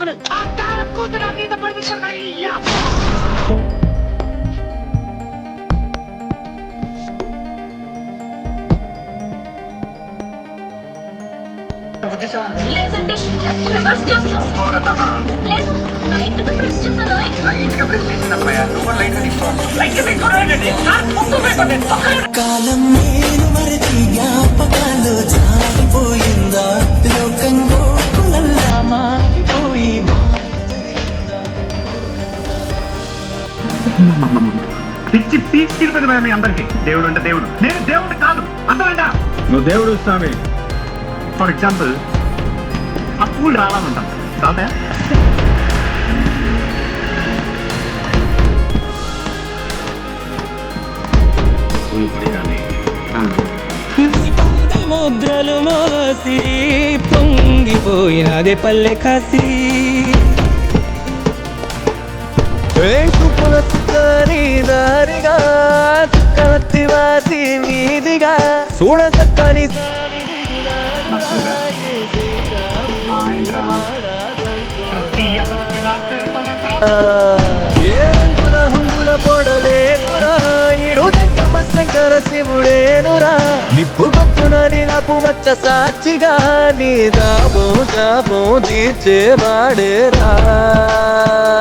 녀석은 아까 꼬드라기다 벌미션가이야. లేదండి రివర్స్ చేస్తాం లేదు లైట్గా ప్రెస్ చేశాను కాలం నేను మరచి జ్ఞాపకాలు జారిపోయిందా లోకం గోకులల్లా మారిపోయి పిచ్చి పీక్ తిరుపతి మీ అందరికి దేవుడు అంటే దేవుడు, నేను దేవుడు కాదు, అర్థమైందా? నువ్వు దేవుడు స్వామి. ఫర్ ఎగ్జాంపుల్ ఆ పూలు రావాలంటాం కాదా? ముద్రలు మోసి పొంగిపోయినదే పల్లె కాసి దారిగా కత్తివాసి మీదిగా చూడచక్కని పొడలేనురా ఇడు శంకర శివుడేనురా నిప్పు పప్పున నిలపు మచ్చ సాక్షిగా నీ దాబో జాబో తీర్చేవాడేరా